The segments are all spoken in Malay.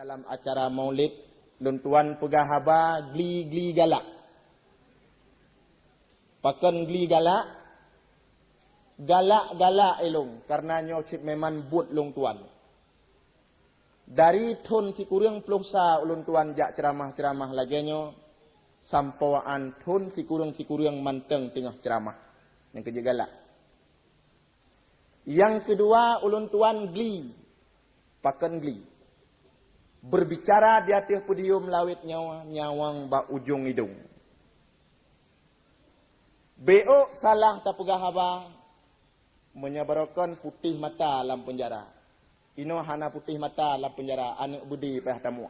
dalam acara maulid, luntuan pegah haba gli galak. Pakan gli galak, galak elong, karena nyocip memang but luntuan. Dari tun si kurang peluksa uluntuan jak ceramah-ceramah laginya, sampauan tun si kurang manteng tengah ceramah. Yang kerja galak. Yang kedua uluntuan gli, pakan gli. Berbicara di atas podium lawit nyawang ba ujung hidung. Beok salah tak pegah haba menyebarkan putih mata dalam penjara. Ino hana putih mata dalam penjara anak budi payah tamu.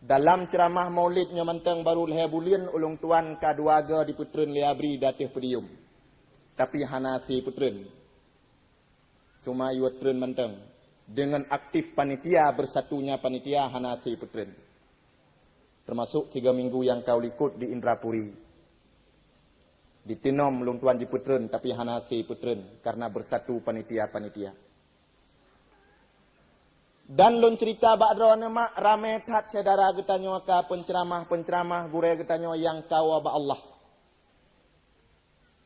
Dalam ceramah maulidnya manteng baru leher bulian ulung tuan kaduaga di putren liabri di atas podium. Tapi hana si putren. Cuma yuatren manteng. Dengan aktif panitia bersatunya panitia hana si putren. Termasuk 3 minggu yang kau likut di Indrapuri. Ditinom ulung tuan di putren tapi hana si putren karena bersatu panitia-panitia. Dan lun cerita bakdrawana mak rame tat saudara getanyo ka penceramah gure getanyo yang kau ba Allah.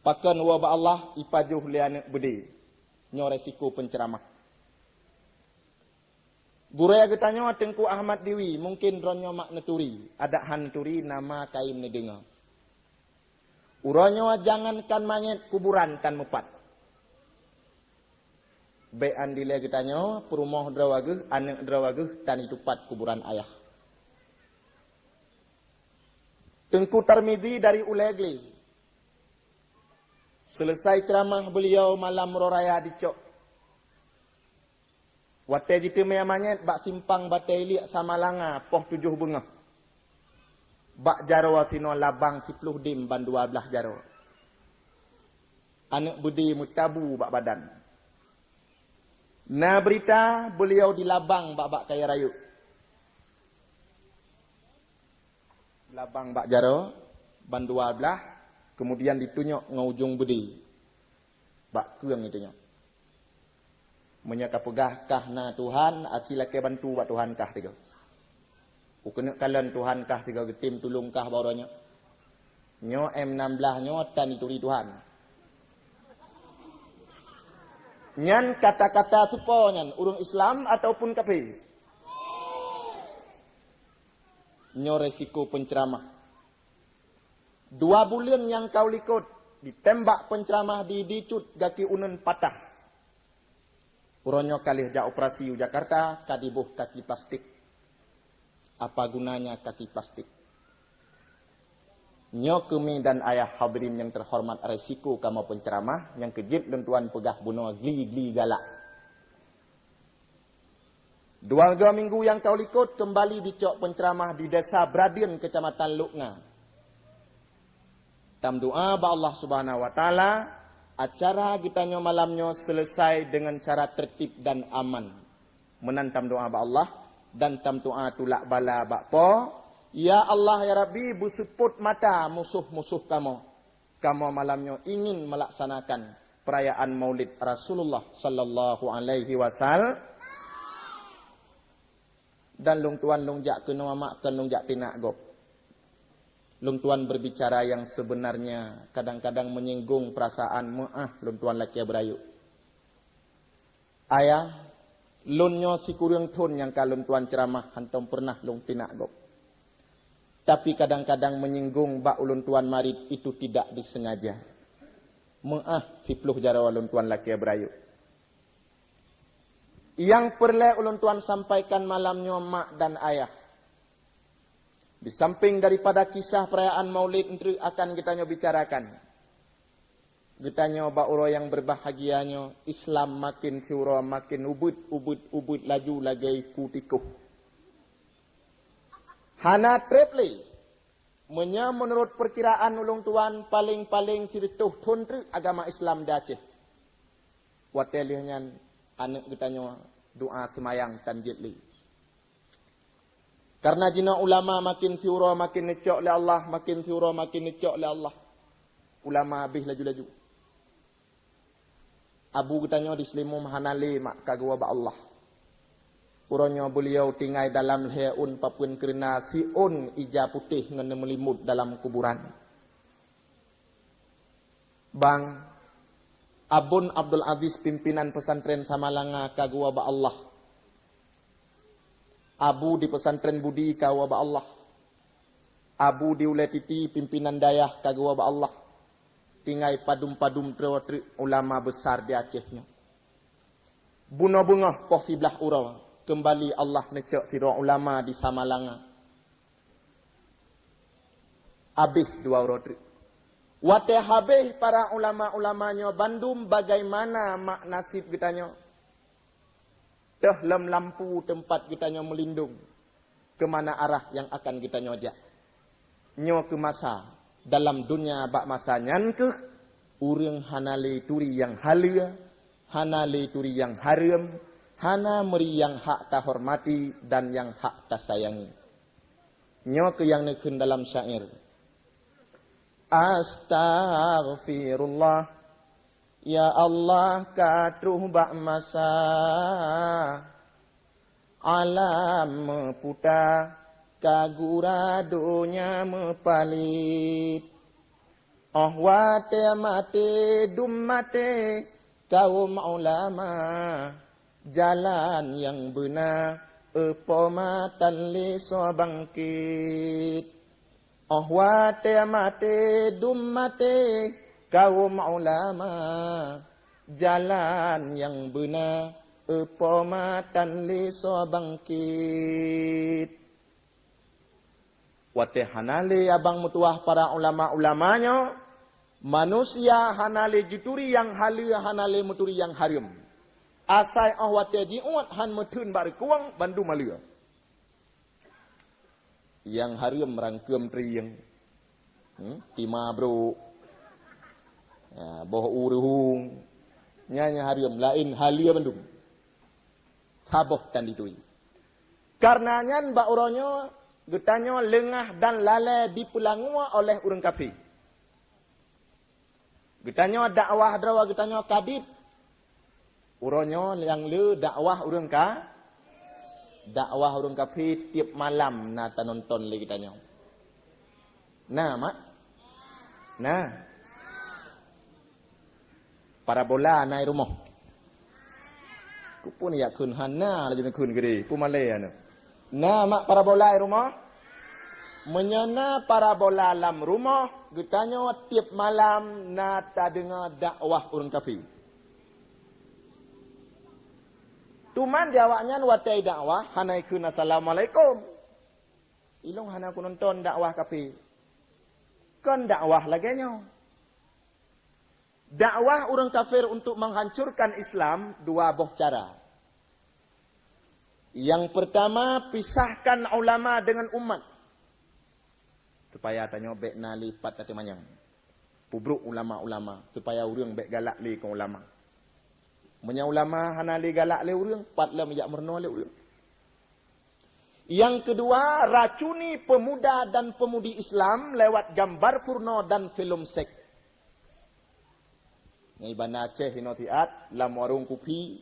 Pakan wa ba Allah ipajuh liane budi. Nyo resiko penceramah. Gure getanyo Tengku Ahmad Dewi mungkin ronyo mak neturi, ada hanturi nama kaim ne dengar. Uronyo jangankan manyet kuburan tan mupat. Be andile getanyo perumoh drawageh anak drawageh tan itupat kuburan ayah. Tengku Tarmizi dari Ulegli. Selesai ceramah beliau malam roraya dicok. Wate jitu mea manyet bak simpang bataili sama langa poh 7 bengah. Bak jaro sino labang 10 dim ban 12 jaro. Anak budi mutabu bak badan. Na berita beliau di labang bak kaya rayu. Labang bak jaro ban 12 kemudian ditunyok ngujung budi. Bak keung itunya. Menyaka pegah kah na Tuhan acilake bantu bak Tuhan kah tiga. Kena kalian Tuhan kah tiga getim tulung kah barunya. Nyo M16 nyo tan ituri Tuhan. Nyan kata-kata supo nyan urung Islam ataupun kafir. Nyo resiko penceramah. 2 bulan yang kau likut ditembak penceramah dicut gaki unun patah. Uronyo kalih ja operasi Jakarta kadibuh kaki plastik. Apa gunanya kaki plastik? Nyo kemi dan ayah hadirin yang terhormat resiko kamu penceramah yang kejip dan tuan pegah bunuh gli galak. 2 minggu yang kau likut kembali dicok penceramah di desa Bradin kecamatan Luknga. Tam doa ba Allah Subhanahu wa taala acara gitanyo malamnya selesai dengan cara tertib dan aman. Menantam doa ba Allah dan tam doa tulak bala bakpo. Ya Allah ya Rabbi busuput mata musuh-musuh kamu. Kamu malamnya ingin melaksanakan perayaan Maulid Rasulullah sallallahu alaihi wasallam. Dan lung tuan lung jak kena mak kan lung jak tinak gop. Lung tuan berbicara yang sebenarnya kadang-kadang menyinggung perasaan lung tuan laki berayu. Ayah lunyo si kurang tun yang kalun tuan ceramah hantom pernah lung tinak gop. Tapi kadang-kadang menyinggung bak ulun tuan marid itu tidak disengaja. Si pluh jara ulun tuan laki berayu. Yang perlu ulun tuan sampaikan malamnya mak dan ayah. Di samping daripada kisah perayaan Maulid akan kita bicarakan. Kita nyoba uro yang berbahagianya Islam makin syura makin ubud laju lagai kutikuh. Hana tripli menurut perkiraan ulung tuan paling sirituh tuntri agama Islam di Aceh. Watelihnya anak kita doa semayang tanjitli. Karena jina ulama makin syura makin necok le Allah, makin syura makin necok le Allah. Ulama habis laju-laju. Abu getanyo di selimum hanali mak kagwa ba Allah. Uronyo beliau tinggal dalam leun papun kerana siun ija putih ngene melimut dalam kuburan. Bang Abun Abdul Aziz pimpinan pesantren Samalanga kagua ba Allah. Abu di pesantren Budi kagua ba Allah. Abu di Uletiti pimpinan dayah kagua ba Allah. Tinggal padum-padum tri ulama besar di Acehnya. Buno bungah koh siblah urau. Kembali Allah necek tiro ulama di Samalanga. Habis dua rotri. Wate habis para ulama-ulamanya Bandung bagaimana mak nasib kitanya. Teh lem lampu tempat kitanya melindung. Kemana arah yang akan kita nyojak. Nyo ke masa. Dalam dunia bak masa nyan ke. Urang hanale turi yang halia. Hanale turi yang haram. Hana meri yang hak tak hormati dan yang hak tak sayangi. Nyo ke yang nekun dalam syair. Astaghfirullah. Ya Allah katruh bak masa. Alam meputa. Kagura dunya mepalit. Oh wate mate dum mate. Kaum ulama. Jalan yang benar, pematan liso bangkit. Oh wate mate dum mate, kaum ulama. Jalan yang benar, pematan liso bangkit. Wate hanale abang mutuah para ulama-ulamanya. Manusia hanale juturi yang halia hanale muturi yang haram. Asai ahwat ji'uat han metun bar kuang bandu malia. Yang haram rangkem triang. Tima bro. Ya, boh uruhung. Nyanya haram lain halia bandung. Saboh dan ditui. Karenanya mbak uronyo getanyo lengah dan lalai dipulangua oleh urang kafir. Getanyo dakwah drawa getanyo kadit. Uronyo yang le dakwah urang ka dakwah urang kafir tiap malam na nonton le kitanya. Nah, mak. Nah. Parabola nai rumah. Ku pun ya kun hana la jena kun gede, pu male anu. Nah, mak parabola rumah. Menyana parabola alam rumah, getanya tiap malam na ta dengar dakwah urang kafir. Tuman jawabnya watai dakwah, hanai kun assalamualaikum. Ilong hana ku nonton dakwah kafir. Kan dakwah laganya. Dakwah orang kafir untuk menghancurkan Islam dua boh cara. Yang pertama, pisahkan ulama dengan umat. Supaya tanya bek na lipat tati manyang. Pubruk ulama-ulama supaya orang bek galak li ke ulama. Menya ulama hana li galak le urang, pat le menjak merno le urang. Yang kedua, racuni pemuda dan pemudi Islam lewat gambar porno dan film seks. Ngai bana Aceh hinotiat lam warung kopi.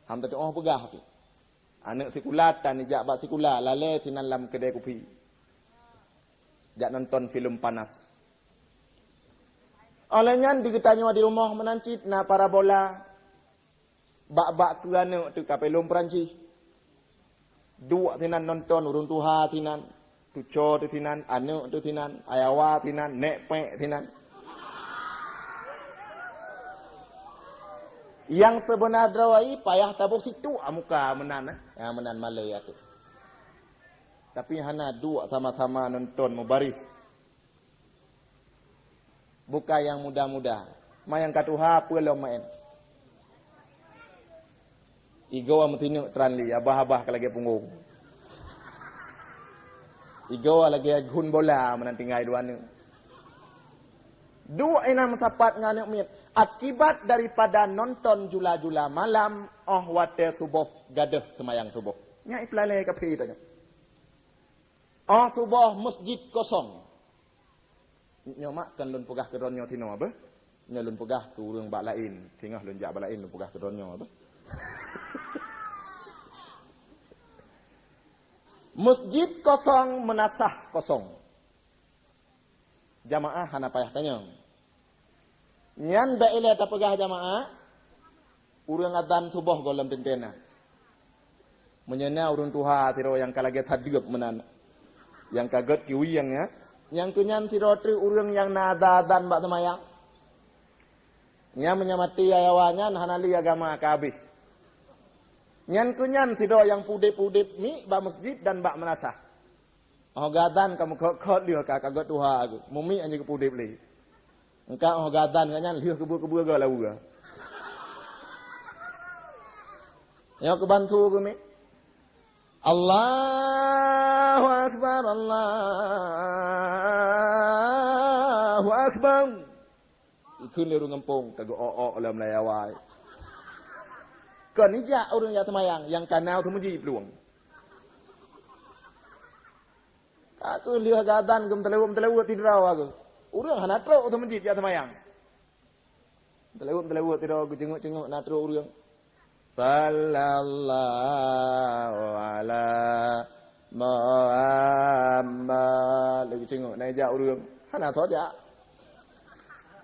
Ham tadi oh pegah tu. Anak sekulat tan jak bak sekula lale tinan lam kedai kopi. Jak nonton film panas. Olehnya digetanya di rumah menancit na parabola bak-bak kerana tu kapelum Perancis. Dua tinan nonton urung tuha tinan, tuco tu tinan, anak tu tinan, ayawa tinan, nek pek tinan. Yang sebenar drawai payah tabuk situ amuka menan yang menan malay tu. Tapi hana dua sama-sama nonton mubaris. Buka yang muda-muda. Mayang katuha pelo main. Igo am tinuk tranli abah-abah kalagi punggung. Igo lagi gun bola menantingai dua ni. Dua ina mensapat nganek mit. Akibat daripada nonton jula-jula malam, oh wate subuh gadah semayang subuh. Nyai pelale kapi tanya. Oh subuh masjid kosong. Nyomak kan lun pegah ke ronyo tino apa? Nya lun pegah ke urang bak lain, tingah lun jak bak lain lun pegah ke ronyo apa? Masjid kosong, menasah kosong. Jamaah hana payah tanya. Nyan baile ta pegah jamaah. Urang adzan subuh golem tentena. Menyena urun tuha tiro yang kalaget hadiup menan. Yang kaget kiwiyang ya. Yang kunyan tiro tri urang yang nada adzan bak temayang. Nya menyamati ayawanyan hanali agama kabis. Nyan kunyan tido yang pudip-pudip mi bak masjid dan bak menasah. Oh gadan kamu kok lihat kagot tuha aku. Mumi anjing pudip li. Engkau oh gadan kanyan lihat kebu-kebu ga lau ga. Ya kebantu kami. Allahu akbar, Allahu akbar. Ikun liru ngempung kagak dalam layawai. Kan ija orang yang temayang yang kanau tu mujib luang. Aku lihat gadan gum telewu tidraw aku. Urang hanatro tu mujib ya temayang. Telewu tidraw aku jenguk natro urang. Sallallahu ala Muhammad. Lagi jenguk naik ja urang. Hana tho ja.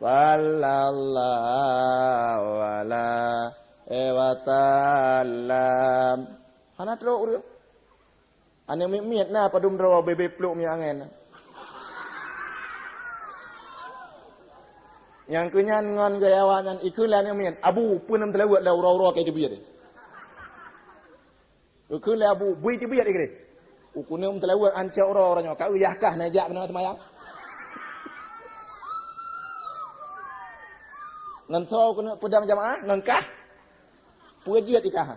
Sallallahu ala wasallam. Hana tro urang. Ane miet na padum draw bebe pluk mi angen. Yang kunyan ngon gayawanan ikulan yang miet. Abu pun nam telawat lau raw kai dibiat. Ikul abu bui dibiat ikre. Ukunam telawat anca ora nyo ka uyahkah najak na temayang. Ngan thau kuna pedang jamaah ngangkah. Pujiat ikah.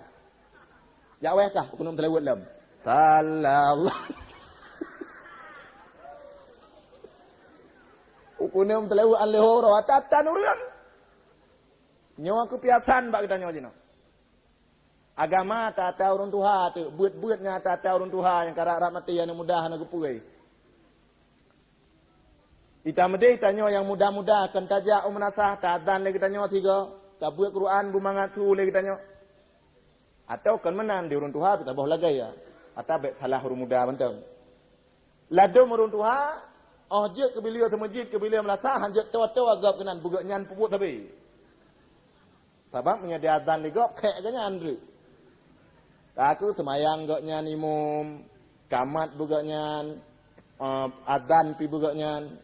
Ya wehkah kunum telawat lam. Tallallah. Ukunam telawat an leho ro tatan urang. Nyo aku piasan bak kita nyo jino. Agama tak tahu urun tuha tu, buat-buat nya tak tahu urun tuha yang karak mati yang mudah nak puai. Ita medeh tanyo yang mudah-mudah kan tajak menasah tak adzan lagi tanyo tiga, tak buat Quran bumangat su lagi tanyo. Atau kan menan di urun tuha kita boh lagi ya. Atau bet salah urun mudah bentang. Ladum urun tuha, oh je ke beliau tu masjid ke beliau menasah hanjat tawa-tawa agak kenan bugat nyan puput tapi. Tabak punya dia adzan lagi kek kanya Andrew. Aku semayang gak nyan imum, kamat buka nyan, adzan pi buka nyan,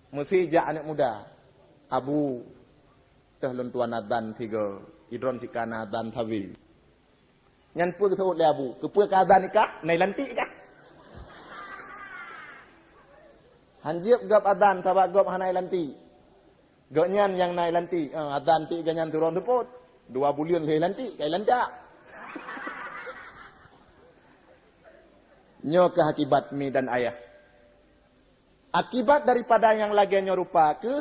mesti jak anak muda, abu, teh lentuan adzan tiga, idron sikan adzan tawi. Nyan pun kesebut le abu, kepue ke adzan nikah, nai lantik kah? Hanjip gap adzan, tabak gap hanai lantik. Gak nyan yang nai lantik, adzan ti ganyan turun teput, 2 bulan ke lantik, kai lantak. Nyo ke akibat mi dan ayah. Akibat daripada yang lagi nyo rupa ke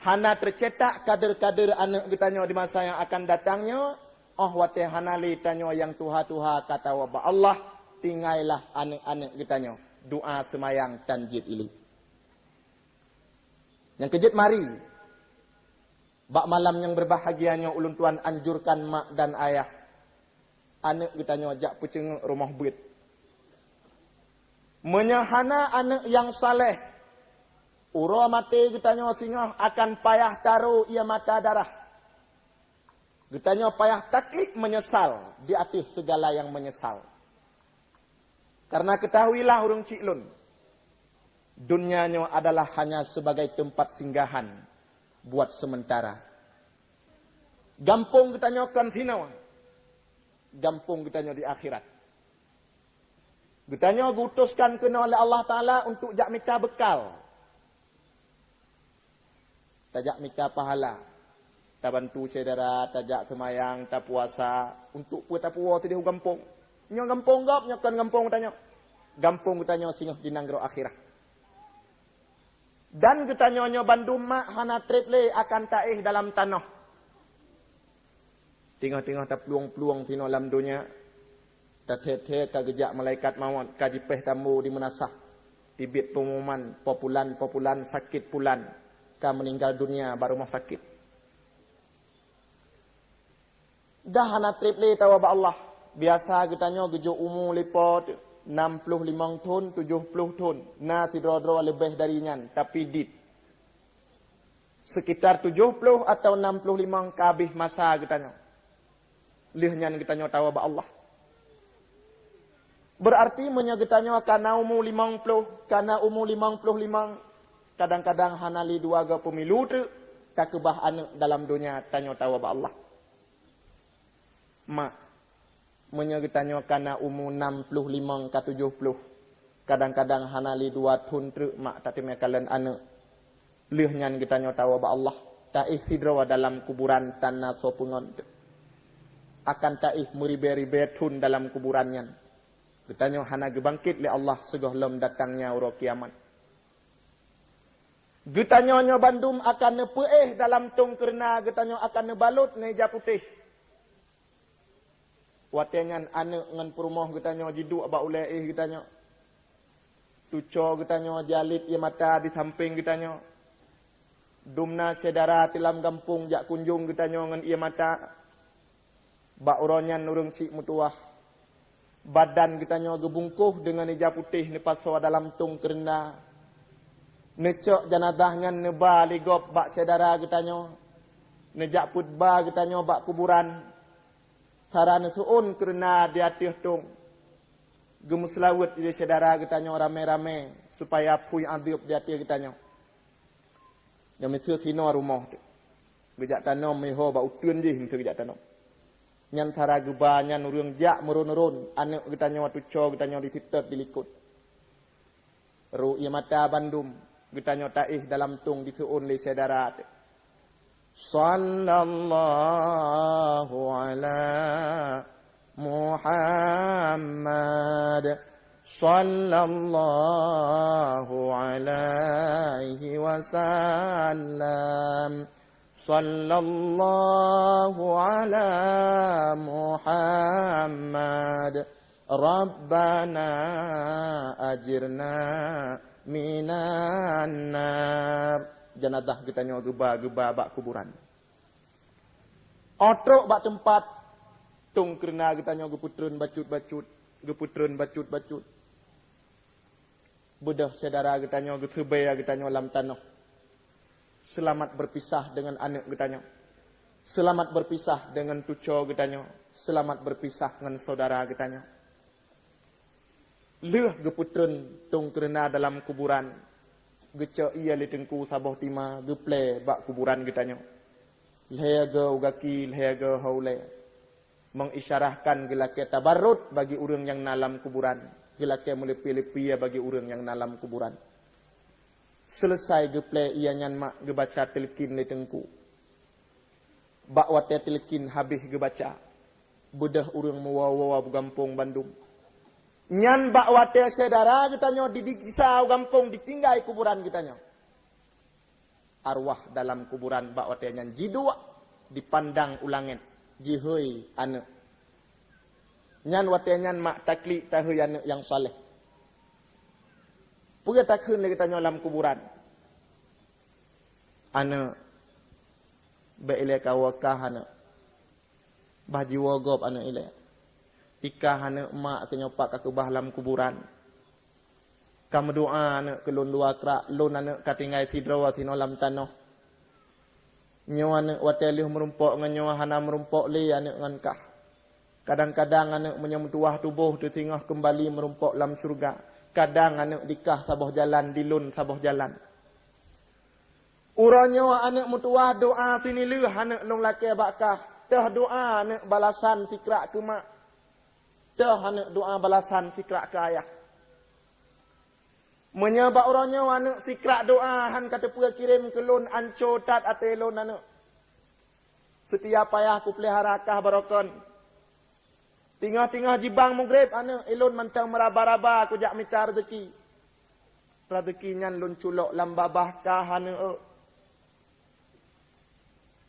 hana tercetak kader-kader anak kita nyo di masa yang akan datangnya. Oh wate hana li tanyo yang tuha-tuha kata wabah Allah tingailah anak-anak kita nyo doa semayang tanjid ili. Yang kejut mari bak malam yang berbahagia nyo ulun tuan anjurkan mak dan ayah anak kita nyo jak pecenguk rumah buit. Menyahana anak yang saleh. Uro mati getanya singoh akan payah taruh ia mata darah. Getanya payah taklif menyesal di atas segala yang menyesal. Karena ketahuilah urung ciklun. Dunianya adalah hanya sebagai tempat singgahan buat sementara. Gampung getanya kan sinaw. Gampung getanya di akhirat. Getanya gutuskan kena oleh Allah Ta'ala untuk jak minta bekal. Tajak minta pahala. Tak bantu saudara, tajak semayang, tak puasa. Untuk puasa puasa tidak gampung. Nyo gampung gap, nyo kan gampung getanya. Gampung getanya singoh di nanggro akhirat. Dan getanya nyo bandum mak hana triple akan taih dalam tanah. Tengah-tengah tak peluang-peluang tino dalam dunia. Teteh kagejak malaikat maut kajipeh tamu di menasah tibit pengumuman populan sakit pulan ka meninggal dunia baru mau sakit dah hana triple tawa ba Allah biasa kita nyo gejo umu lipot 65 tahun, 70 tahun. Nah, tidro-dro lebih darinya. Tapi dit. Sekitar 70 atau 65 kabih masa katanya. Lihnya katanya tahu ba Allah. Berarti menyagetanya karena umur 50, karena umur 55, kadang-kadang hanali dua ga pemilu tu, tak kebah anak dalam dunia tanya tahu ba Allah. Mak, menyagetanya karena umur 65 ke 70, kadang-kadang hanali dua tun tu, mak tak timai kalian anak. Lihnya katanya tahu ba Allah. Taih sidra dalam kuburan tanah sopungon tu. Akan taih meribe-ribe tun dalam kuburannya. Katanya hana gebangkit li Allah segohlom datangnya uro kiamat. Getanya bandum akan nepeeh dalam tung kerana getanya akan nebalut neja putih. Watengan anak ngan perumah getanya jidu aba uleh getanya. Tuco getanya jalit ia mata di samping getanya. Dumna sedara tilam kampung jak kunjung getanya ngan ia mata. Ba uronyan urung cik mutuah. Badan getanya gebungkuh dengan ija putih nepas sawa dalam tung kerana. Necok jenazahnya neba ligop bak sedara getanya. Nejak putba getanya bak kuburan. Tarana suun kerana dia tiuh tung. Gemuslawut di sedara getanya rame-rame supaya pui adib dia tiuh getanya. Yang mesir sino rumah tu. Gejak tanam meho bak utun je mesir gejak tanam. Nyan tara geba nyan urang jak merun-urun anak getanya watu co getanya dititep dilikut. Ru ia mata bandum getanya taih dalam tung disuun li sedara tu. Sallallahu ala Muhammad sallallahu alaihi wasallam sallallahu ala Muhammad Rabbana ajirna minan nar. Jenazah getanya geba-geba bak kuburan. Otrok bak tempat tung kerana getanya geputreun bacut-bacut, geputreun bacut-bacut. Budah saudara getanya getebaya getanya lam tanah. Selamat berpisah dengan anak getanya. Selamat berpisah dengan tuco getanya. Selamat berpisah dengan saudara getanya. Leuh geputreun tung kerana dalam kuburan. Gecok ia li tengku saboh tima geple bak kuburan getanya. Lehega ugaki lehega haule. Mengisyarahkan gelake tabarrut bagi orang yang dalam kuburan. Gelake melepi-lepi bagi orang yang dalam kuburan. Selesai geple ia nyan mak gebaca telkin li tengku. Bak wate telkin habis gebaca. Bedah orang mewawa gampung Bandung. Nyan bak wate sedara getanya didikisau gampung ditinggai kuburan getanya. Arwah dalam kuburan bak wate nyan jidua dipandang ulangin. Jihoi anak. Nyan wate nyan mak takli tahu anak yang saleh. Punya takhun lagi tanya dalam kuburan. Anak beile kawakah anak. Baji wogop anak ile. Ikah anak mak kenyopak ke bah dalam kuburan. Kamu doa anak kelun dua krak, lun anak katingai tidro tino lam tanah. Nyawa anak watelih merumpok ngan nyawa hana merumpok li anak ngan kah. Kadang-kadang anak menyemtuah tubuh tu tingah kembali merumpok dalam syurga. Kadang anak dikah saboh jalan, dilun saboh jalan. Uranya anak mutuah doa sini leuh anak nong laki bakah. Teh doa anak balasan sikrak ke mak. Teh anak doa balasan sikrak ke ayah. Menyebab orangnya anak sikrak doa han kata puya kirim ke lun anco tat atelon anak. Setiap payah ku peliharakah barokon. Tingah-tingah jibang maghrib anak elon mantang meraba-raba ku jak minta rezeki. Rezeki nyan lun culok lam babah kah anak.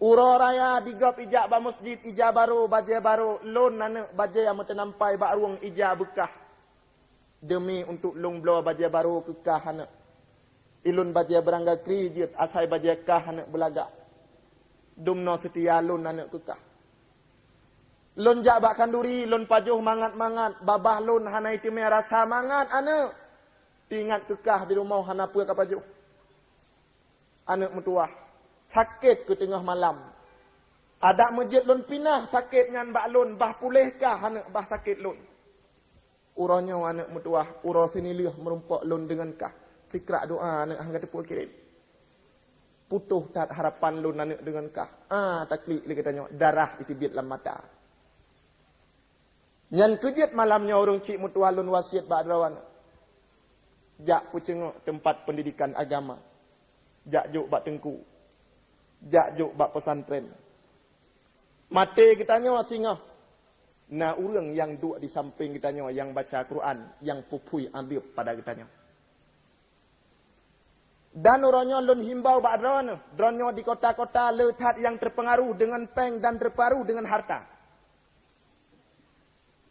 Uro raya digap ijak ba masjid ijak baru baje baru lun anak baje yang menampai ba ruang ijak bekah. Demi untuk long blow baje baru kekah anak. Ilun baje berangga krijit asai baje kah anak belaga. Dumno setia lun anak kekah. Lun jak bak kanduri, lun pajuh mangat-mangat, babah lun hana itu rasa mangat anak. Tingat kekah di rumah hana puak ke pajuh. Anak mentuah. Sakit ke tengah malam. Ada masjid lun pinah sakit ngan bak lun, bah pulihkah anak bah sakit lun. Uranya anak mentuah, ura sini liah merumpak lun dengan kah. Sikrak doa anak hangga tepuk kirim. Putuh tak harapan lun anak dengan kah. Taklik dia katanya, darah itu biat dalam mata. Nyan kejit malamnya orang cik mutua lun wasiat bak adrawan. Jak pucengok tempat pendidikan agama. Jak juk bak tengku. Jak juk bak pesantren. Mati kitanya singa. Na orang yang duduk di samping kitanya, yang baca Quran, yang pupui adib pada kitanya. Dan orangnya lun himbau bak adrawan. Dronnya di kota-kota letat yang terpengaruh dengan peng dan terpengaruh dengan harta.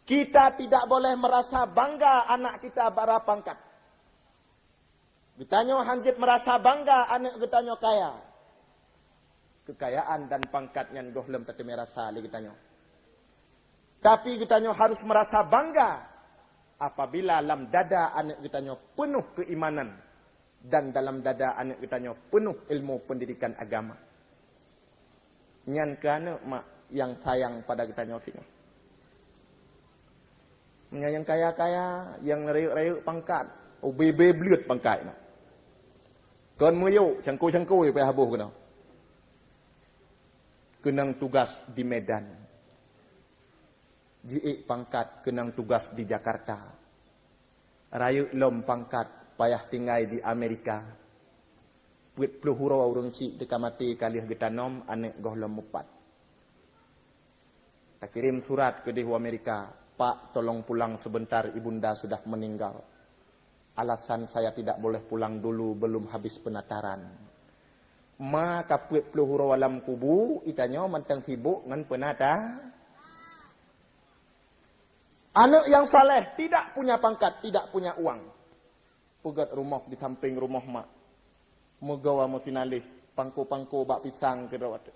Kita tidak boleh merasa bangga anak kita bara pangkat. Ditanya hanjit merasa bangga anak kitanya kaya. Kekayaan dan pangkatnya gohlem tadi merasa li kitanya. Tapi kitanya harus merasa bangga apabila dalam dada anak kitanya penuh keimanan dan dalam dada anak kitanya penuh ilmu pendidikan agama. Nyan ke anak mak yang sayang pada kitanya tinggal. Yang kaya-kaya, yang rayuk-rayuk pangkat. Bebe beliut pangkat. Kon muyuk, cangku-cangku ya habuh kena. Kenang tugas di Medan. Jiik pangkat kenang tugas di Jakarta. Rayuk lom pangkat payah tinggal di Amerika. Puit puluh hurau orang cik dekat mati kalih getanom anek gohlom mupat. Tak kirim surat ke dehu Amerika. Pak, tolong pulang sebentar, ibunda sudah meninggal. Alasan saya tidak boleh pulang dulu, belum habis penataran. Maka puit puluh hurau alam kubu, itanya mantang sibuk dengan penata. Anak yang saleh, tidak punya pangkat, tidak punya uang. Pugat rumah di samping rumah mak. Megawa mutinalih, pangku-pangku bak pisang ke rawat.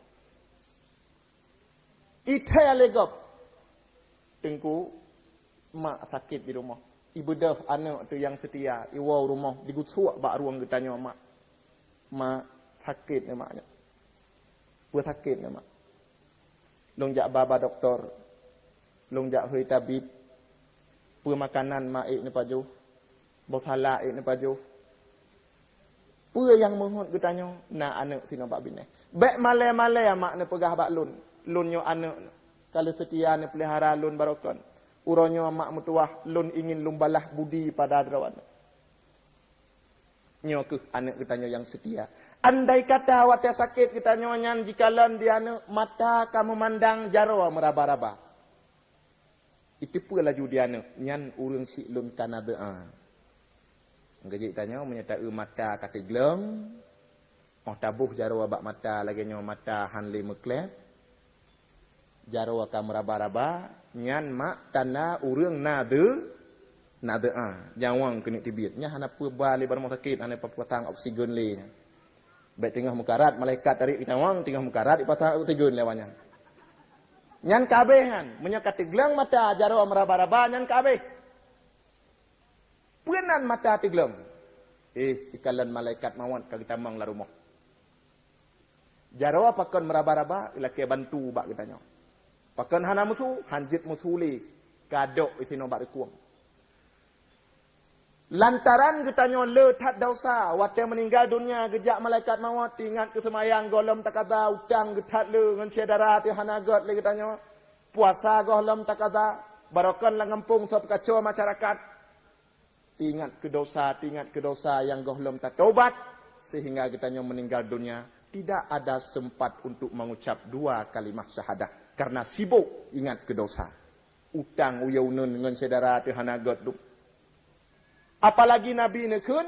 Itaya legop. Tengku, mak sakit di rumah. Ibu dah anak tu yang setia. Iwau rumah digusuak bak ruang getanya mak. Mak sakit ni maknya. Buat sakit ni mak. Long jak baba doktor. Long jak hui tabib. Pua makanan mak ni paju. Bau salah ni paju. Pua yang menghut getanya. Na anak sini bak bineh. Bek malai-malai mak ni pegah bak lun. Lunnya anak. Kalau setia ni pelihara lun barokon. Uronyo mak mutuah lun ingin lumbalah budi pada adrawan. Nyo ke anak kitanya yang setia. Andai kata awak sakit kitanya nyan jikalan dia anak mata kamu mandang jarwa meraba-raba. Itu pula laju dia anak nyan urang si lun kana doa. Ngajik tanya menyata mata kata glem. Mau tabuh jarwa bak mata lagi nyo mata hanli meklep. Jarwa ka meraba-raba nyan mak tanda urang nade jawang kena tibit nya hana pu bali bar rumah sakit hana papatang oksigen le nya baik tengah mukarat malaikat tarik jawang tengah mukarat ipatang oksigen lewanya nyan kabehan munya katiglang mata jarwa meraba-raba nyan kabeh puenan mata tiglang ikalan malaikat mawon ka kita mang la rumah jarwa pakon meraba-raba ila ke bantu bak kitanya. Pakan hana musuh, hanjit musuli, kadok isi nombak rekuang. Lantaran getanya letat dosa, waktu meninggal dunia, gejak malaikat maut, ingat kesemayang, golem takada, utang getat le, ngan syedara hati hana got le getanya. Puasa golem takada, barokan lang ngempung sop kacau masyarakat. Ingat ke dosa yang golem tak taubat, sehingga getanya meninggal dunia. Tidak ada sempat untuk mengucap dua kalimat syahadah. Karena sibuk ingat ke dosa. Utang uyaunan dengan saudara Tuhan agat duk. Apalagi Nabi nekun.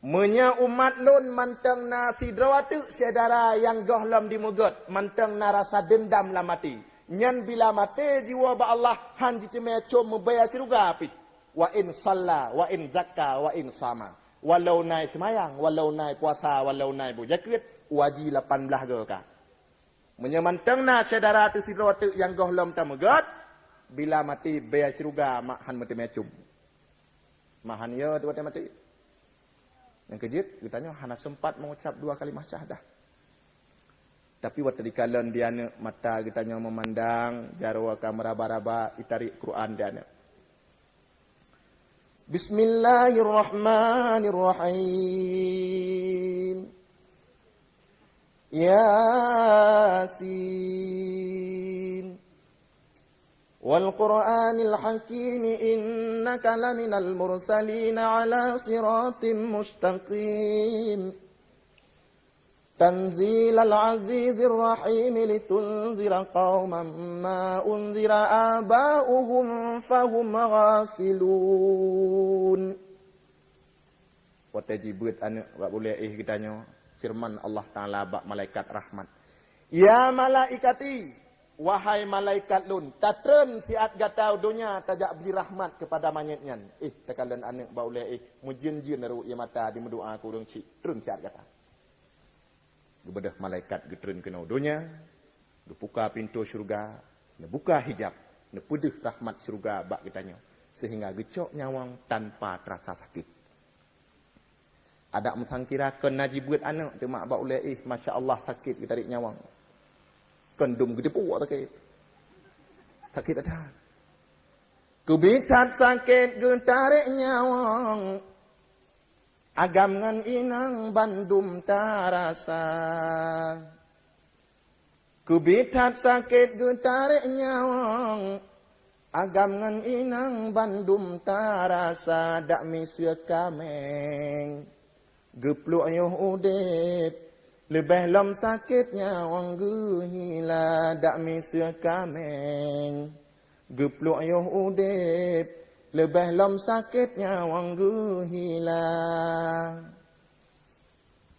Menya umat lun manteng na sidrawatu saudara yang gohlam di mugut. Manteng na rasa dendam lah mati. Nyan bila mati jiwa ba Allah. Han jitimaya com membayar ciruga api. Wa in salla, wa in zakka, wa in sama. Walau naik semayang, walau naik puasa, walau naik bujakit. Wajib 18 ge ka. Menyemantengna saudara tu si rotu yang gohlom tamegat. Bila mati bea syurga mahan mati mecum. Mahan ya tu mati. Yang kejut, katanya hana sempat mengucap 2 kalimah syahadah. Tapi waktu dikalan dia mata katanya memandang, jarwa ka meraba-raba itarik Quran dia. Bismillahirrahmanirrahim. Yasin. Wal Qur'anil Hakim innaka laminal mursalin ala siratim mustaqim. Tanzilal azizir rahim litunzira qauman ma unzira aba'uhum fahum ghafilun. Watajibut anak wa boleh kitanya firman Allah Ta'ala bak malaikat rahmat. Ya malaikati, wahai malaikat lun, tatren siat gatau dunia tajak beri rahmat kepada manyetnyan. Tekalan anak bak boleh mujin-jin naru ia mata di mendoa aku urang cik, trun siat gata. Gebedah malaikat getrun kena dunia, buka pintu syurga, buka hijab, pedih rahmat syurga bak kitanya. Sehingga gecok nyawang tanpa terasa sakit. Ada musangkira kena jibut anak tu mak bak ulai masya-Allah sakit kita tarik nyawang. Kendum gede puak sakit. Sakit ada. Kubitat sakit getarik nyawang. Agam ngan inang bandum tarasa. Kubitat sakit getarik nyawang. Agam ngan inang bandum tarasa dak misya kameng. Gepluk ayuh udip lebih lam sakitnya wang gehila dak misya kameng. Gepluk ayuh udip lebih lam sakitnya wang gehila.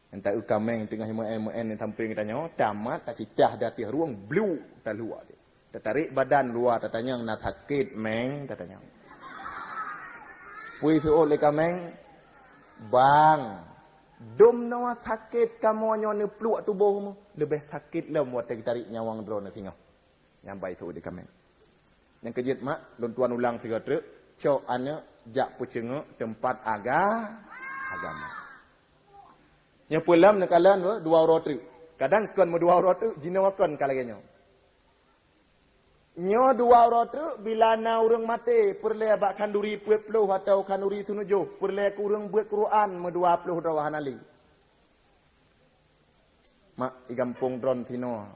Entah kameng tengah MN tampil katanya tamat tak citah datih ruang blue tak luar dia. Tertarik badan luar katanya nak sakit meng katanya. Pui tu oleh kameng bang dom nawa sakit kamu nyo pluk tubuhmu lebih sakit lem waktu tarik nyawang drone singa nyambai tu di kameng yang kejit mak lon tuan ulang 3 truk cok anak jak pucenga tempat agama yang pulam nekalan 2 truk kadang kon mo 2 truk jinawakan kalagenyo nyo 2 truk bila na urang mati perle bak kanduri 20 atau kanduri 7 perle kurang buat Quran me 20 dawahan ali mak igampung dron tino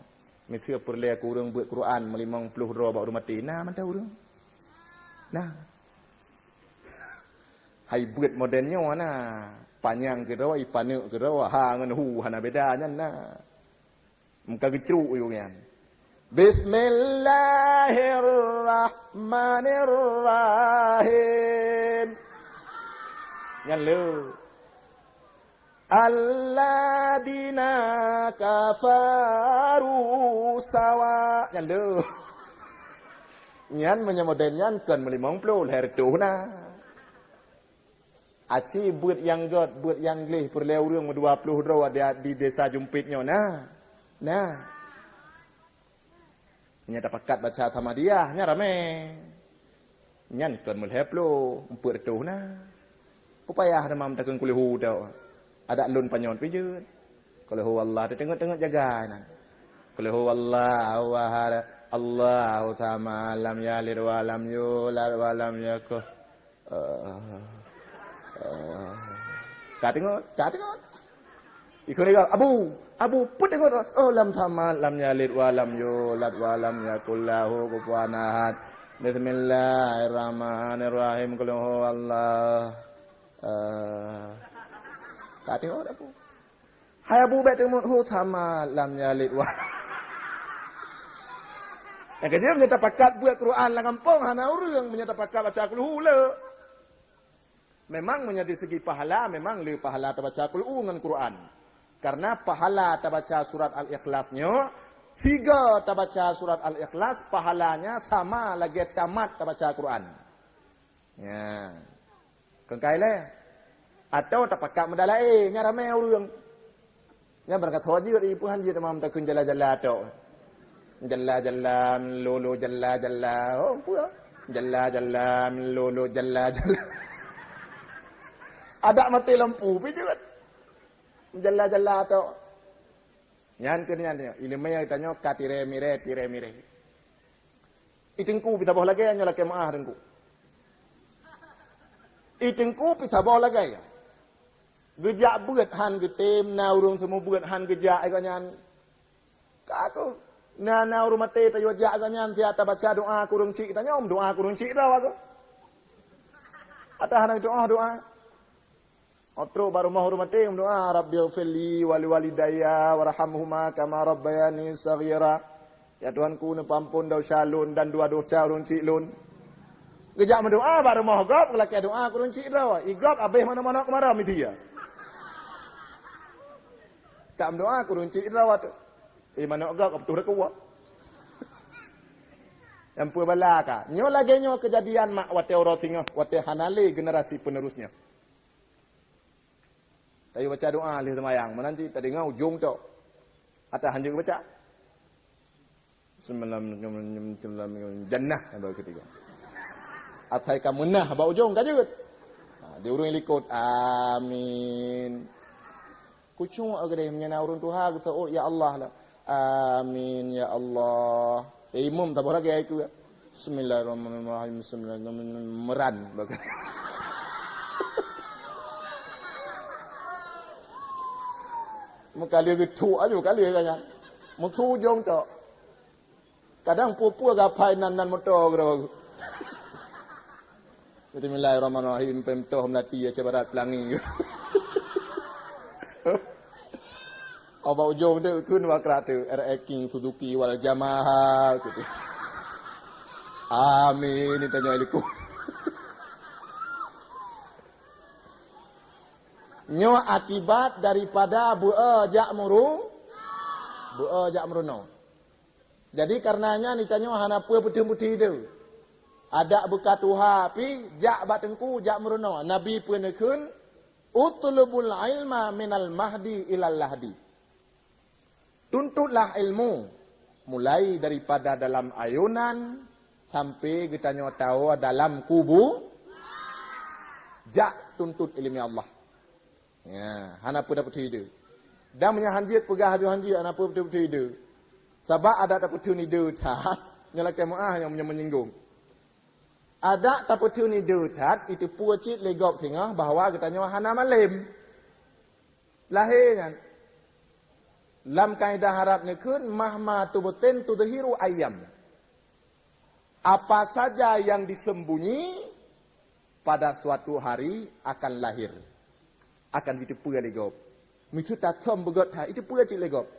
misir perle kurang buat Quran me 50 dawa bak urang mati nah man tahu urang nah hai buat modelnya nah panjang ke dawa ipanek ke dawa ha ngan hu hana bedanya nah muka gecruk yo kan. Bismillahirrahmanirrahim. Yang lu. Alladina kafaru sawa. Yang lu. Nyan menyemodenyan kan melimong puluh leher tuhna. Aci buat yang god, buat yang leh perleu urang 20 draw di desa Jumpitnya nah. Nya dapat baca Tamadiyah nya rame. Nyan kan melhep lo empur tuh nah. Upaya demam takun kulihu dah. Ada lun panyon pijut. Kulihu Allah tengok-tengok jaga nah. Kulihu Allah wa Allahu sama lam yalid wa lam yulad wa lam yakul. Ka tengok. Ikut dia Abu put tengok oh lam sama lam yalid wa lam yulad wa lam yakul lahu kufuwan ahad. Bismillahirrahmanirrahim. Qul huwallah. Tak tengok Abu. Hai Abu baik tengok hu sama lam yalid wa. Yang kerja menyata pakat buat Quran lah kampung hana urang menyata pakat baca qul hu le. Memang menyadi segi pahala memang lebih pahala baca qul hu dengan Quran. Karena pahala baca surat Al-Ikhlasnya, 3 baca surat Al-Ikhlas, pahalanya sama lagi tamat baca Quran. Ya. Kengkai le. Atau tapakak medalai, nya ramai orang. Nya berangkat haji di ibu haji demam takun jala-jala atau. Jalla jalla lolo jalla jalla. Oh, apa? Jalla jalla lolo jalla jalla. Ada mati lampu pi juga. Jalla jalla tu. Nyan ke nyan ni. Ini maya tanya katire mire tire mire. Itengku pita boh lagi nyo laki maah tengku. Itengku pita boh lagi. Gejak beut han getem na urung semua beut han gejak ai kanyan. Aku na urung mate ta yo jak kanyan tiata baca doa kurung cik tanya doa kurung cik dah aku. Atah nang doa. Otro baru mau urung mate doa rabbighfirli wa liwalidayya warhamhuma kama rabbayani shaghira. Ya Tuhanku nepampun dosa lun dan dua dosa urung cik lun. Gejak mendoa baru mau gop laki doa kurung cik dah. Igop abeh mana-mana kemara miti ya. Tak mendoa kurung cik dah tu. Mana agak betul dah kuat. Yang pun balaka. Nyo lagi nyo kejadian mak wate orang tengah, wate hanale generasi penerusnya. Tayu baca doa lih temayang. Menanti tadi ngau ujung tu. Atas hanjur baca. Bismillahirrahmanirrahim. Jannah yang baru ketiga. Atai kamunah bawa ujung tajud. Dia urung likut. Amin. Kucung agak menyana urun Tuhan kata oh ya Allah lah. Amin ya Allah. Imam tak boleh lagi aku. Bismillahirrahmanirrahim. Bismillahirrahmanirrahim. Meran. Muka dia gitu aja kali kan. Muka jom tu. Kadang pupuk gapai nan motor gitu. Bismillahirrahmanirrahim. Pemtoh melati ya cebarat pelangi. Apa ujung tu kun wakrat tu RX Suzuki wal Yamaha gitu. Amin ni tanya eliku. Nyo akibat daripada bu'a ja'muru no. Jadi karenanya ni tanya hana apa putih-putih tu. Ada buka tuha pi ja' batengku ja'muru no. Nabi pun nekun utlubul ilma minal mahdi ilal lahdi. Tuntutlah ilmu mulai daripada dalam ayunan sampai kita tahu dalam kubu. Jak tuntut ilmu Allah. Ya, hana pun dapat hidup. Dan punya hanjit pegah hadu hanjit hana pun dapat hidup. Sebab ada dapat hidup tak nyalakan maah yang menyinggung. Ada dapat hidup tak itu pucit legop singa bahawa kita hana malim. Lahirnya lam kaidah harap nekun mahma tubutin tudhiru ayam. Apa saja yang disembunyi pada suatu hari akan lahir. Akan ditipu legop. Mitu tatom begot ha itu pua cik legop.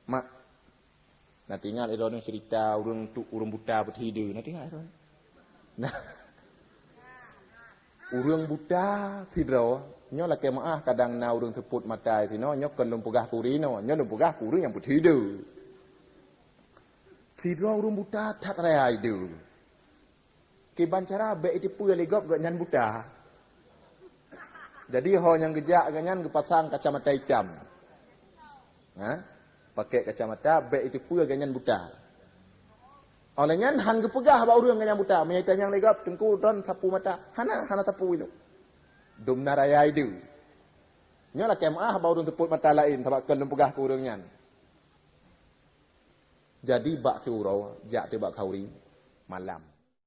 Mak. Nak ingat orang cerita urang buta berhidu. Nak ingat orang. Nah. Urang buta tidro. Nyo lah kemaah kadang na urang teput mata itu no nyo kan lumpugah kuri no nyo lumpugah kuri yang putih itu. Tidro urang buta tak raya itu. Kebancara be itu pun legop gak nyan buta. Jadi ho yang gejak ganyan gepasang kacamata hitam. Ha? Pakai kacamata be itu pun ganyan buta. Olehnya han gepegah ba urang ganyan buta, menyaitan yang legop tengku don sapu mata. Hana sapu itu. Dumna raya itu. Nyolah kemaah baru teput mata lain sebab kelum pegah ke urangnya. Jadi bak surau jak te bak kauri malam.